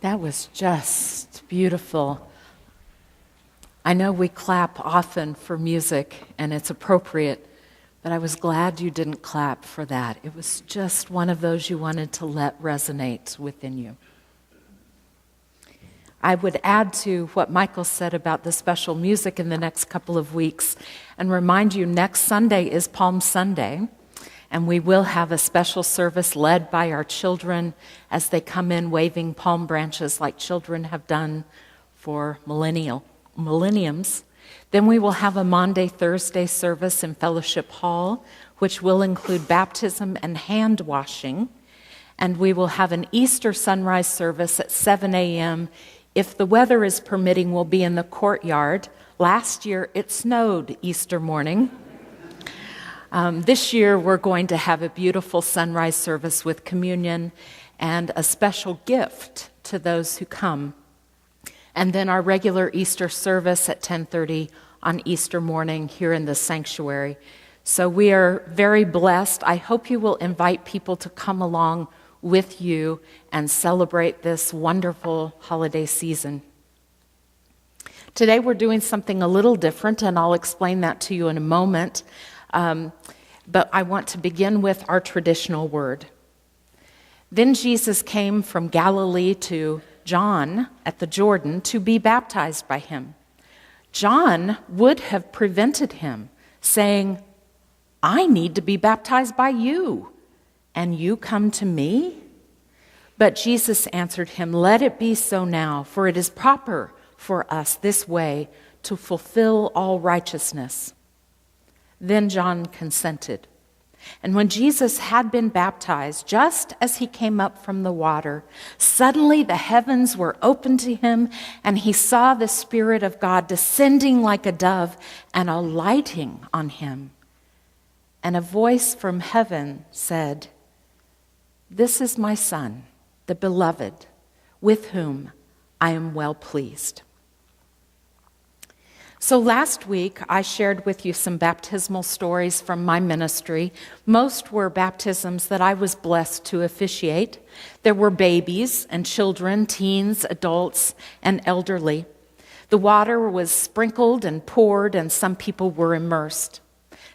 That was just beautiful. I know we clap often for music, and it's appropriate, but I was glad you didn't clap for that. It was just one of those you wanted to let resonate within you. I would add to what Michael said about the special music in the next couple of weeks and remind you next Sunday is Palm Sunday, and we will have a special service led by our children as they come in waving palm branches like children have done for millenniums. Then we will have a Maundy Thursday service in Fellowship Hall, which will include baptism and hand washing. And we will have an Easter sunrise service at 7 a.m. If the weather is permitting, we'll be in the courtyard. Last year, it snowed Easter morning. This year, we're going to have a beautiful sunrise service with communion and a special gift to those who come. And then our regular Easter service at 10:30 on Easter morning here in the sanctuary. So we are very blessed. I hope you will invite people to come along with you and celebrate this wonderful holiday season. Today we're doing something a little different, and I'll explain that to you in a moment. But I want to begin with our traditional word. Then Jesus came from Galilee to John at the Jordan to be baptized by him. John would have prevented him, saying, "I need to be baptized by you, and you come to me?" But Jesus answered him, "Let it be so now, for it is proper for us this way to fulfill all righteousness." Then John consented. And when Jesus had been baptized, just as he came up from the water, suddenly the heavens were opened to him, and he saw the Spirit of God descending like a dove and alighting on him. And a voice from heaven said, "This is my Son, the beloved, with whom I am well pleased." So last week, I shared with you some baptismal stories from my ministry. Most were baptisms that I was blessed to officiate. There were babies and children, teens, adults, and elderly. The water was sprinkled and poured, and some people were immersed.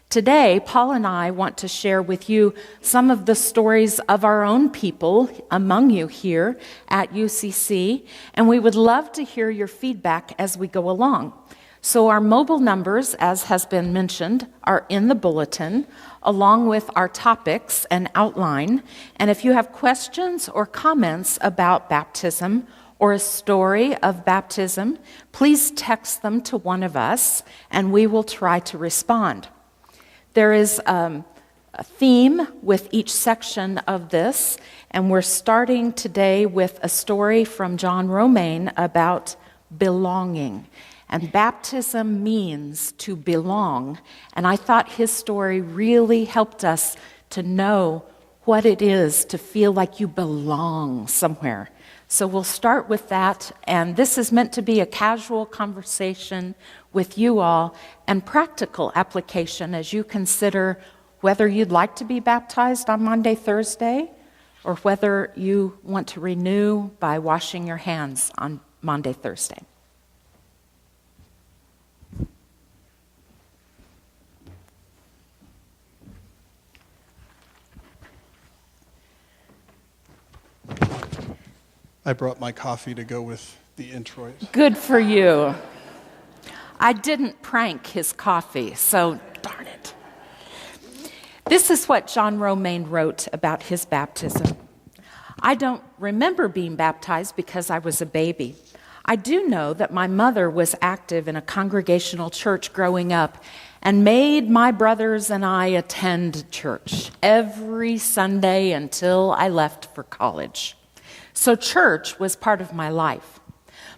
Today, Paul and I want to share with you some of the stories of our own people among you here at UCC, and we would love to hear your feedback as we go along. So our mobile numbers, as has been mentioned, are in the bulletin, along with our topics and outline. And if you have questions or comments about baptism or a story of baptism, please text them to one of us, and we will try to respond. There is a theme with each section of this, and we're starting today with a story from John Romaine about belonging. And baptism means to belong. And I thought his story really helped us to know what it is to feel like you belong somewhere. So we'll start with that. And this is meant to be a casual conversation with you all and practical application as you consider whether you'd like to be baptized on Maundy Thursday or whether you want to renew by washing your hands on Maundy Thursday. I brought my coffee to go with the introit. Good for you. I didn't prank his coffee, so darn it. This is what John Romaine wrote about his baptism. "I don't remember being baptized because I was a baby. I do know that my mother was active in a congregational church growing up and made my brothers and I attend church every Sunday until I left for college. So church was part of my life.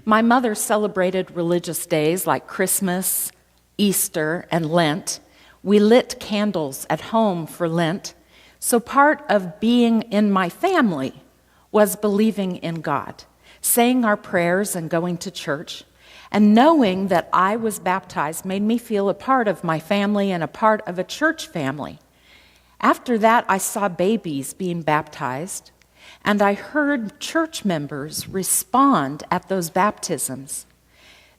My mother celebrated religious days like Christmas, Easter, and Lent. We lit candles at home for Lent. So part of being in my family was believing in God, saying our prayers and going to church. And knowing that I was baptized made me feel a part of my family and a part of a church family. After that, I saw babies being baptized. And I heard church members respond at those baptisms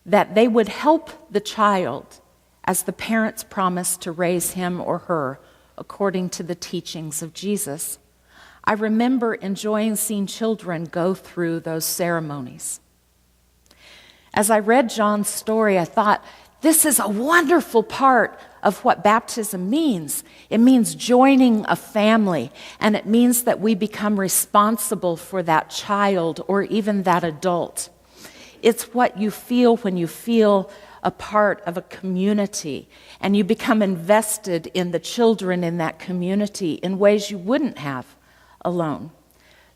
that they would help the child as the parents promised to raise him or her according to the teachings of Jesus. I remember enjoying seeing children go through those ceremonies. As I read John's story, I thought, this is a wonderful part of what baptism means. It means joining a family, and it means that we become responsible for that child or even that adult. It's what you feel when you feel a part of a community, and you become invested in the children in that community in ways you wouldn't have alone.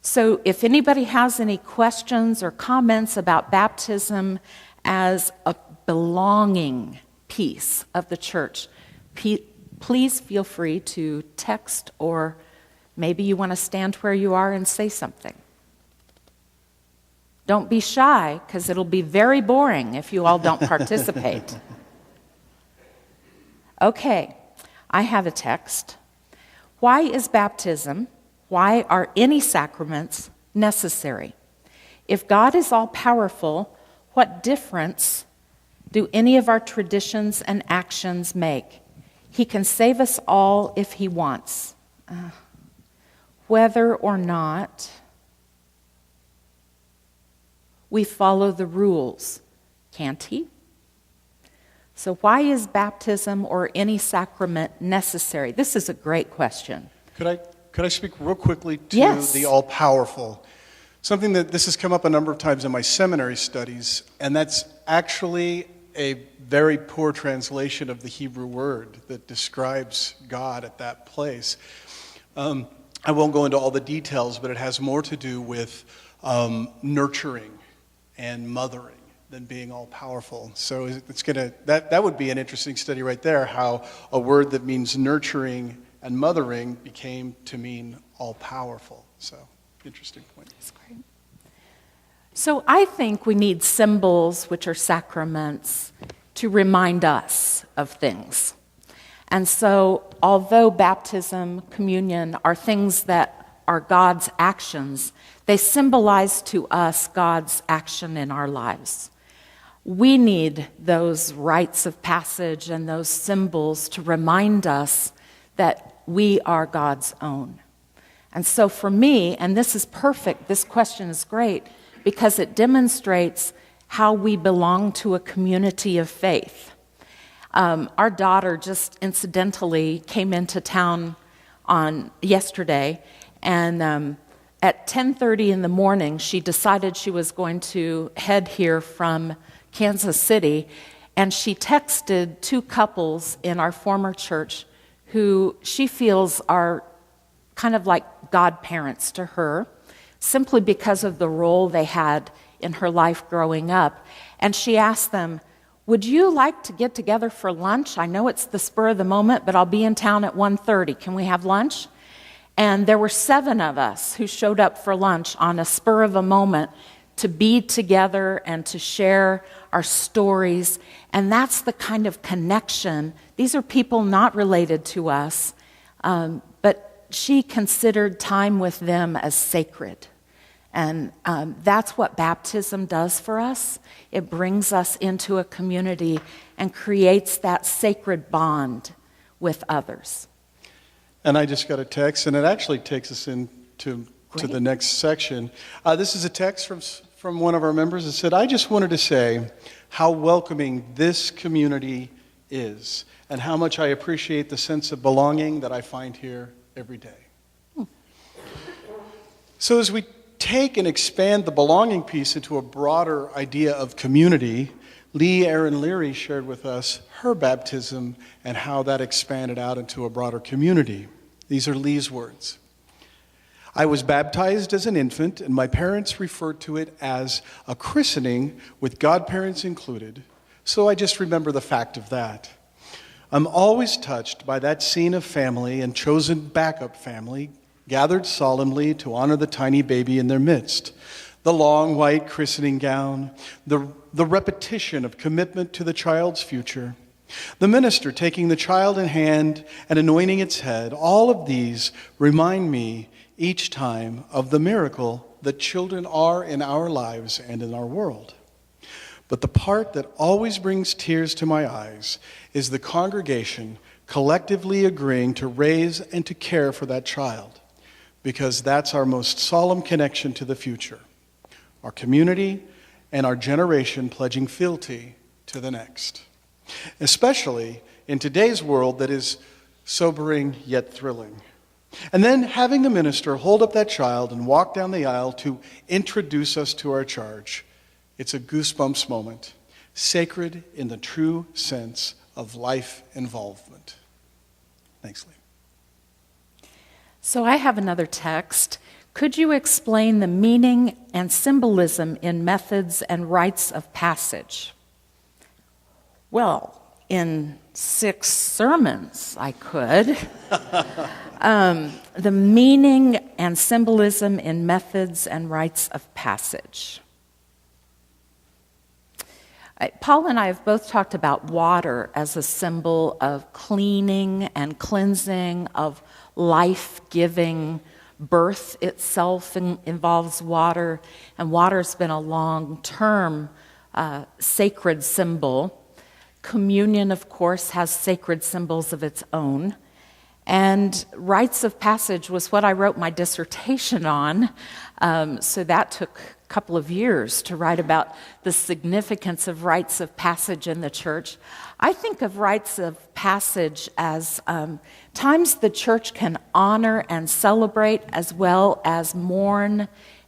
So if anybody has any questions or comments about baptism as a belonging piece of the church, please feel free to text, or maybe you want to stand where you are and say something. Don't be shy, because it'll be very boring if you all don't participate. Okay, I have a text. Why is baptism, why are any sacraments necessary? If God is all-powerful, what difference do any of our traditions and actions make? He can save us all if he wants. Whether or not we follow the rules, can't he? So why is baptism or any sacrament necessary? This is a great question. Could I speak real quickly to Yes. the all-powerful? Something that this has come up a number of times in my seminary studies, and that's actually a very poor translation of the Hebrew word that describes God at that place. I won't go into all the details, but it has more to do with nurturing and mothering than being all-powerful. So that would be an interesting study right there, how a word that means nurturing and mothering became to mean all-powerful. So, interesting point. That's great. So I think we need symbols, which are sacraments, to remind us of things. And so, although baptism, communion are things that are God's actions, they symbolize to us God's action in our lives. We need those rites of passage and those symbols to remind us that we are God's own. And so for me, and this is perfect, this question is great, because it demonstrates how we belong to a community of faith. Our daughter just incidentally came into town on yesterday, and at 10:30 in the morning, she decided she was going to head here from Kansas City, and she texted two couples in our former church who she feels are kind of like godparents to her, simply because of the role they had in her life growing up. And she asked them, would you like to get together for lunch? I know it's the spur of the moment, but I'll be in town at 1:30. Can we have lunch? And there were 7 of us who showed up for lunch on a spur of a moment to be together and to share our stories. And that's the kind of connection. These are people not related to us, but she considered time with them as sacred. And that's what baptism does for us. It brings us into a community and creates that sacred bond with others. And I just got a text, and it actually takes us into the next section. This is a text from one of our members that said, I just wanted to say how welcoming this community is and how much I appreciate the sense of belonging that I find here every day. So as we take and expand the belonging piece into a broader idea of community, Lee Aaron Leary shared with us her baptism and how that expanded out into a broader community. These are Lee's words. I was baptized as an infant, and my parents referred to it as a christening with godparents included, so I just remember the fact of that. I'm always touched by that scene of family and chosen backup family gathered solemnly to honor the tiny baby in their midst. The long white christening gown, the repetition of commitment to the child's future, the minister taking the child in hand and anointing its head, all of these remind me each time of the miracle that children are in our lives and in our world. But the part that always brings tears to my eyes is the congregation collectively agreeing to raise and to care for that child, because that's our most solemn connection to the future, our community and our generation pledging fealty to the next, especially in today's world that is sobering yet thrilling. And then having the minister hold up that child and walk down the aisle to introduce us to our charge. It's a goosebumps moment, sacred in the true sense of life involvement. Thanks, Lee. So I have another text. Could you explain the meaning and symbolism in methods and rites of passage? Well, in 6 sermons, I could. The meaning and symbolism in methods and rites of passage. Paul and I have both talked about water as a symbol of cleaning and cleansing, of life-giving. Birth itself involves water, and water's been a long-term sacred symbol. Communion, of course, has sacred symbols of its own. And rites of passage was what I wrote my dissertation on. So that took a couple of years to write about the significance of rites of passage in the church. I think of rites of passage as times the church can honor and celebrate as well as mourn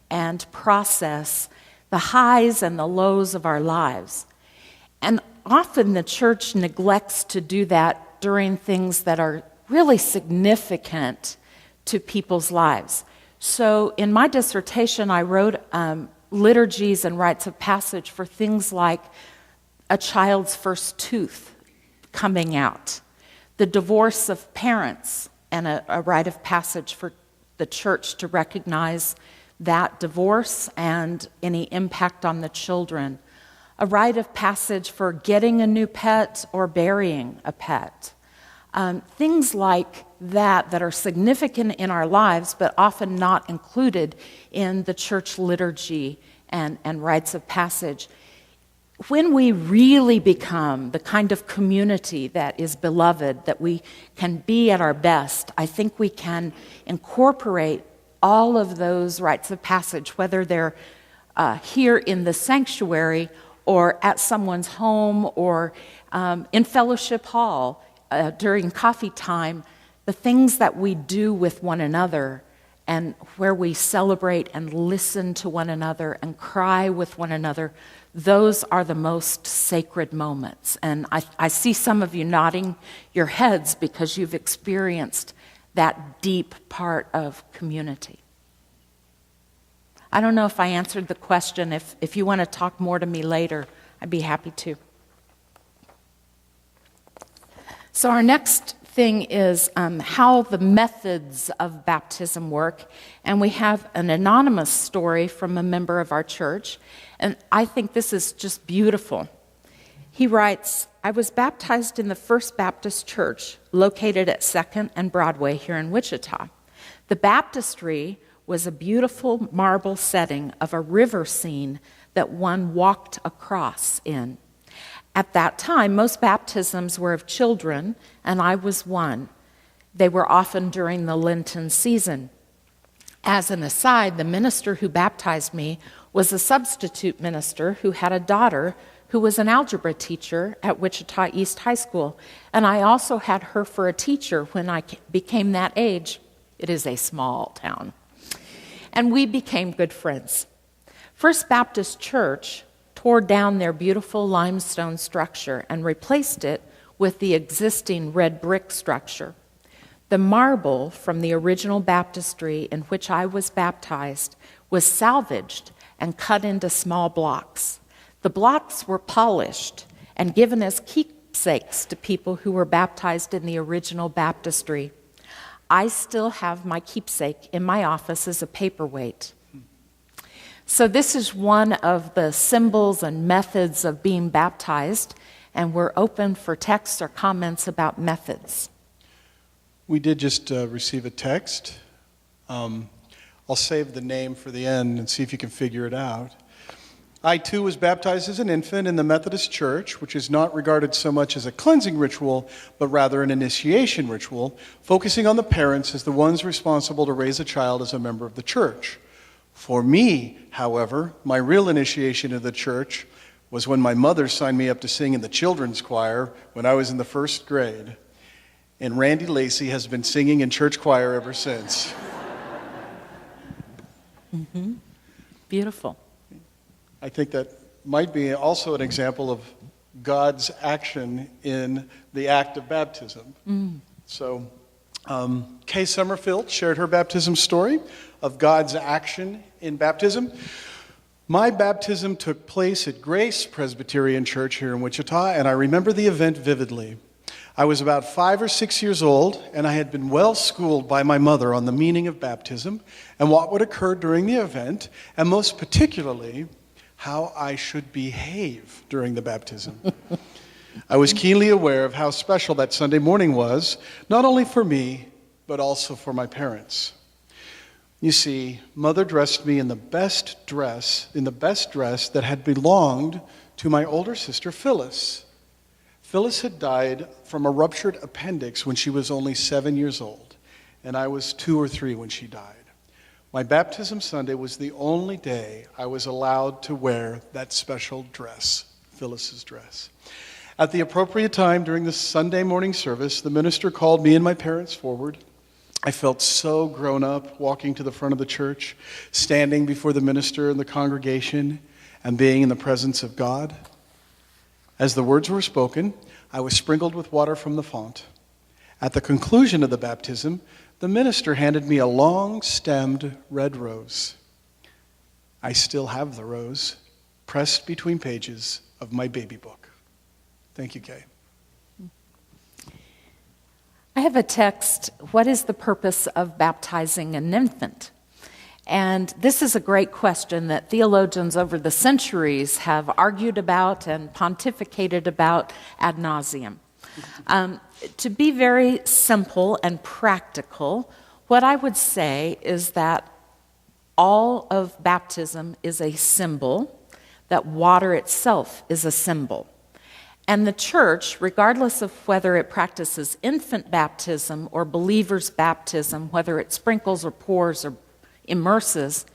and process the highs and the lows of our lives. And often the church neglects to do that during things that are really significant to people's lives. So in my dissertation, I wrote liturgies and rites of passage for things like a child's first tooth coming out, the divorce of parents, and a rite of passage for the church to recognize that divorce and any impact on the children, a rite of passage for getting a new pet or burying a pet. Things like that are significant in our lives, but often not included in the church liturgy and rites of passage. When we really become the kind of community that is beloved, that we can be at our best, I think we can incorporate all of those rites of passage, whether they're here in the sanctuary or at someone's home or in fellowship hall during coffee time, the things that we do with one another and where we celebrate and listen to one another and cry with one another, those are the most sacred moments. And I see some of you nodding your heads because you've experienced that deep part of community. I don't know if I answered the question. If you want to talk more to me later, I'd be happy to. So our next thing is how the methods of baptism work. And we have an anonymous story from a member of our church. And I think this is just beautiful. He writes, I was baptized in the First Baptist Church located at 2nd and Broadway here in Wichita. The baptistry was a beautiful marble setting of a river scene that one walked across in. At that time, most baptisms were of children, and I was one. They were often during the Lenten season. As an aside, the minister who baptized me was a substitute minister who had a daughter who was an algebra teacher at Wichita East High School, and I also had her for a teacher when I became that age. It is a small town. And we became good friends. First Baptist Church tore down their beautiful limestone structure and replaced it with the existing red brick structure. The marble from the original baptistry in which I was baptized was salvaged and cut into small blocks. The blocks were polished and given as keepsakes to people who were baptized in the original baptistry. I still have my keepsake in my office as a paperweight. So this is one of the symbols and methods of being baptized, and we're open for texts or comments about methods. We did just receive a text. I'll save the name for the end and see if you can figure it out. I, too, was baptized as an infant in the Methodist Church, which is not regarded so much as a cleansing ritual, but rather an initiation ritual, focusing on the parents as the ones responsible to raise a child as a member of the church. For me, however, my real initiation of the church was when my mother signed me up to sing in the children's choir when I was in the first grade. And Randy Lacey has been singing in church choir ever since. Mm-hmm. Beautiful. I think that might be also an example of God's action in the act of baptism. So, Kay Summerfield shared her baptism story of God's action in baptism. My baptism took place at Grace Presbyterian Church here in Wichita, and I remember the event vividly. I was about 5 or 6 years old, and I had been well schooled by my mother on the meaning of baptism and what would occur during the event, and most particularly, how I should behave during the baptism. I was keenly aware of how special that Sunday morning was, not only for me, but also for my parents. You see, Mother dressed me in the best dress that had belonged to my older sister, Phyllis. Phyllis had died from a ruptured appendix when she was only 7 years old, and I was 2 or 3 when she died. My baptism Sunday was the only day I was allowed to wear that special dress, Phyllis's dress. At the appropriate time during the Sunday morning service, the minister called me and my parents forward. I felt so grown up walking to the front of the church, standing before the minister and the congregation, and being in the presence of God. As the words were spoken, I was sprinkled with water from the font. At the conclusion of the baptism, the minister handed me a long-stemmed red rose. I still have the rose, pressed between pages of my baby book. Thank you, Kay. I have a text, what is the purpose of baptizing an infant? And this is a great question that theologians over the centuries have argued about and pontificated about ad nauseum. To be very simple and practical, what I would say is that all of baptism is a symbol, that water itself is a symbol. And the church, regardless of whether it practices infant baptism or believer's baptism, whether it sprinkles or pours or immerses,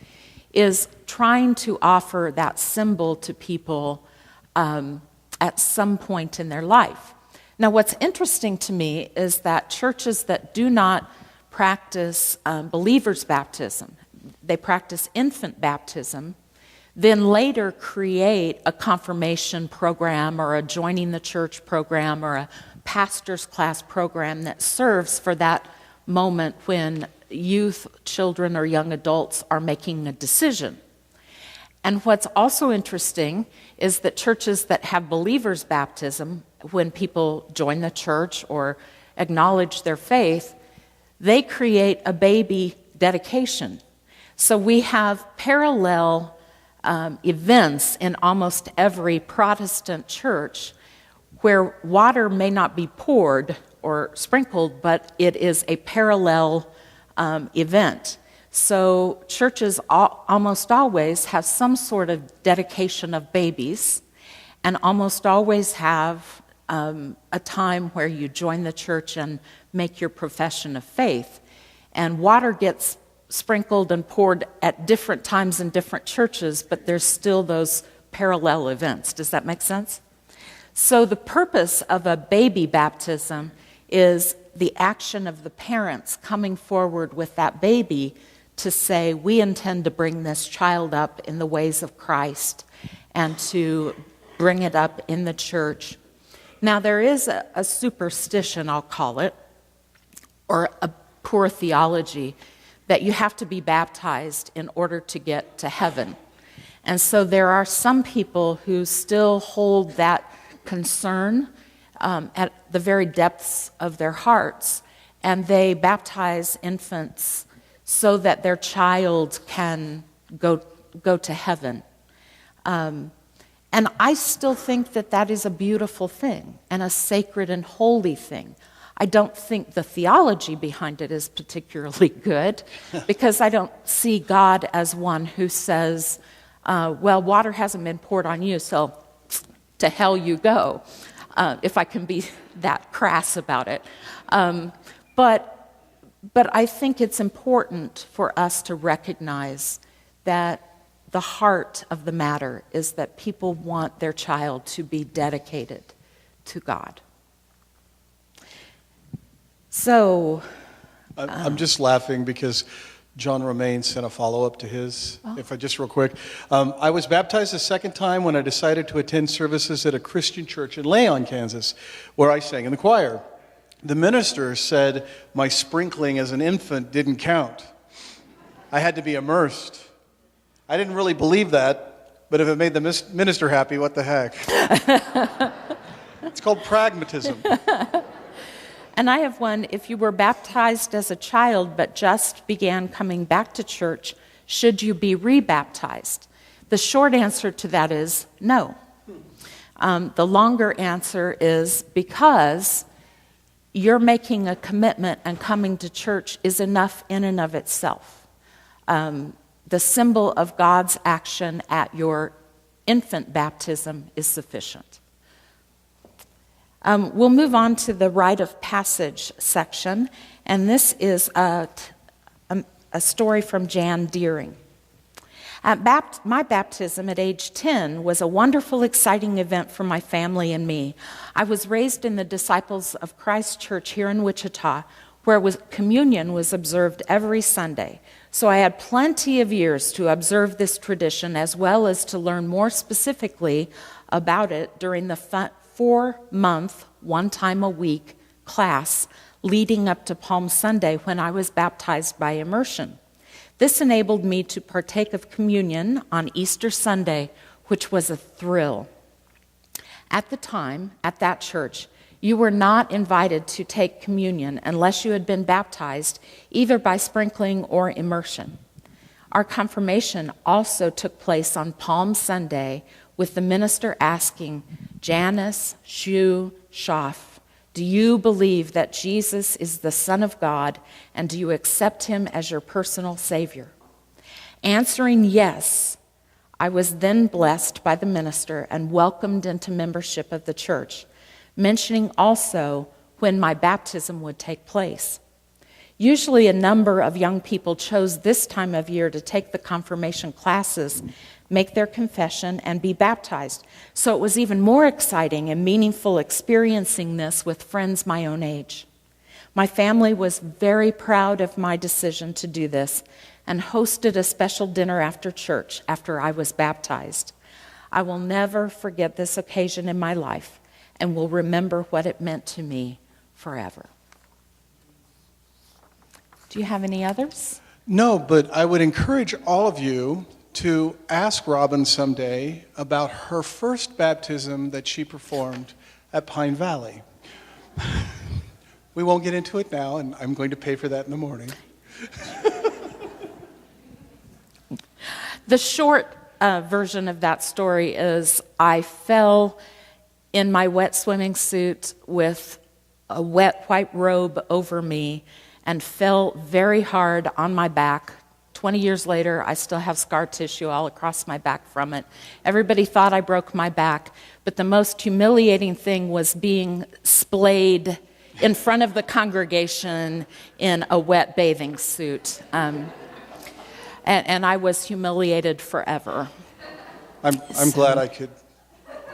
is trying to offer that symbol to people at some point in their life. Now, what's interesting to me is that churches that do not practice believer's baptism, they practice infant baptism, then later create a confirmation program or a joining the church program or a pastor's class program that serves for that moment when youth, children, or young adults are making a decision. And what's also interesting is that churches that have believers' baptism, when people join the church or acknowledge their faith, they create a baby dedication. So we have parallel events in almost every Protestant church where water may not be poured or sprinkled, but it is a parallel event. So churches almost always have some sort of dedication of babies, and almost always have a time where you join the church and make your profession of faith. And water gets sprinkled and poured at different times in different churches, but there's still those parallel events. Does that make sense? So the purpose of a baby baptism is the action of the parents coming forward with that baby to say, we intend to bring this child up in the ways of Christ and to bring it up in the church. Now, there is a superstition, I'll call it, or a poor theology, that you have to be baptized in order to get to heaven. And so there are some people who still hold that concern at the very depths of their hearts, and they baptize infants so that their child can go to heaven. And I still think that that is a beautiful thing and a sacred and holy thing. I don't think the theology behind it is particularly good, because I don't see God as one who says, well, water hasn't been poured on you, so to hell you go, if I can be that crass about it. But I think it's important for us to recognize that the heart of the matter is that people want their child to be dedicated to God. So I'm just laughing because John Romaine sent a follow-up to his, if I just real quick. I was baptized the second time when I decided to attend services at a Christian church in Leon, Kansas, where I sang in the choir. The minister said my sprinkling as an infant didn't count. I had to be immersed. I didn't really believe that, but if it made the minister happy, what the heck? It's called pragmatism. And I have one: if you were baptized as a child but just began coming back to church, should you be rebaptized? The short answer to that is no. The longer answer is because you're making a commitment, and coming to church is enough in and of itself. The symbol of God's action at your infant baptism is sufficient. We'll move on to the rite of passage section, and this is a story from Jan Deering. My baptism at age 10 was a wonderful, exciting event for my family and me. I was raised in the Disciples of Christ Church here in Wichita, where communion was observed every Sunday. So I had plenty of years to observe this tradition, as well as to learn more specifically about it during the 4-month, one-time-a-week class leading up to Palm Sunday, when I was baptized by immersion. This enabled me to partake of communion on Easter Sunday, which was a thrill. At the time, at that church, you were not invited to take communion unless you had been baptized, either by sprinkling or immersion. Our confirmation also took place on Palm Sunday, with the minister asking, Janice, Shu, Shaf, do you believe that Jesus is the Son of God, and do you accept him as your personal Savior? Answering yes, I was then blessed by the minister and welcomed into membership of the church, mentioning also when my baptism would take place. Usually a number of young people chose this time of year to take the confirmation classes, make their confession, and be baptized. So it was even more exciting and meaningful experiencing this with friends my own age. My family was very proud of my decision to do this and hosted a special dinner after church after I was baptized. I will never forget this occasion in my life and will remember what it meant to me forever. Do you have any others? No, but I would encourage all of you to ask Robin someday about her first baptism that she performed at Pine Valley. We won't get into it now, and I'm going to pay for that in the morning. The short version of that story is I fell in my wet swimming suit with a wet white robe over me and fell very hard on my back. 20 years later, I still have scar tissue all across my back from it. Everybody thought I broke my back, but the most humiliating thing was being splayed in front of the congregation in a wet bathing suit. And I was humiliated forever. I'm glad I could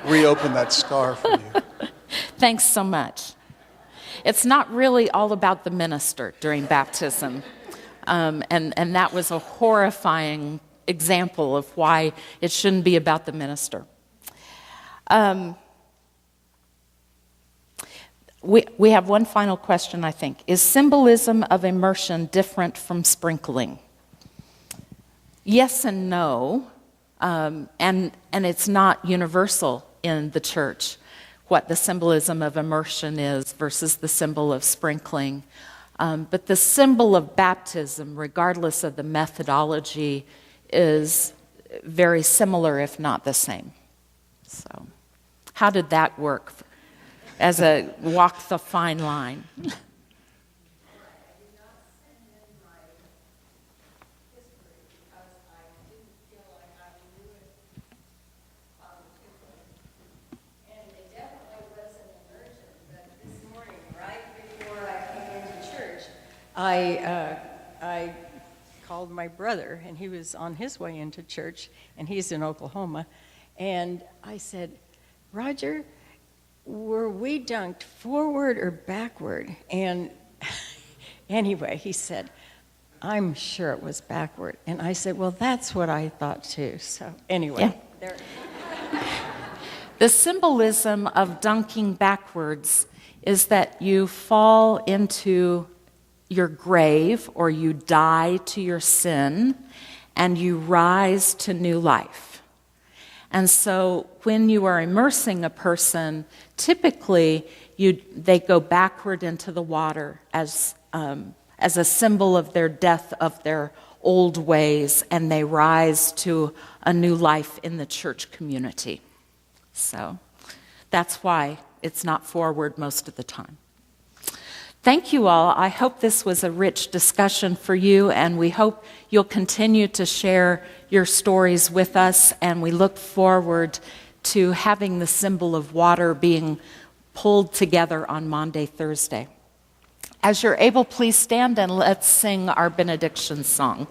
reopen that scar for you. Thanks so much. It's not really all about the minister during baptism. And that was a horrifying example of why it shouldn't be about the minister. We have one final question, I think. Is symbolism of immersion different from sprinkling? Yes and no, and it's not universal in the church what the symbolism of immersion is versus the symbol of sprinkling. But the symbol of baptism, regardless of the methodology, is very similar, if not the same. So, how did that work? as a walk the fine line. I called my brother, and he was on his way into church, and he's in Oklahoma. And I said, Roger, were we dunked forward or backward? And anyway, he said, I'm sure it was backward. And I said, well, that's what I thought too. So anyway. Yeah. The symbolism of dunking backwards is that you fall into your grave, or you die to your sin, and you rise to new life. And so when you are immersing a person, typically they go backward into the water as a symbol of their death of their old ways, and they rise to a new life in the church community. So that's why it's not forward most of the time. Thank you all. I hope this was a rich discussion for you, and we hope you'll continue to share your stories with us, and we look forward to having the symbol of water being pulled together on Maundy, Thursday. As you're able, please stand and let's sing our benediction song.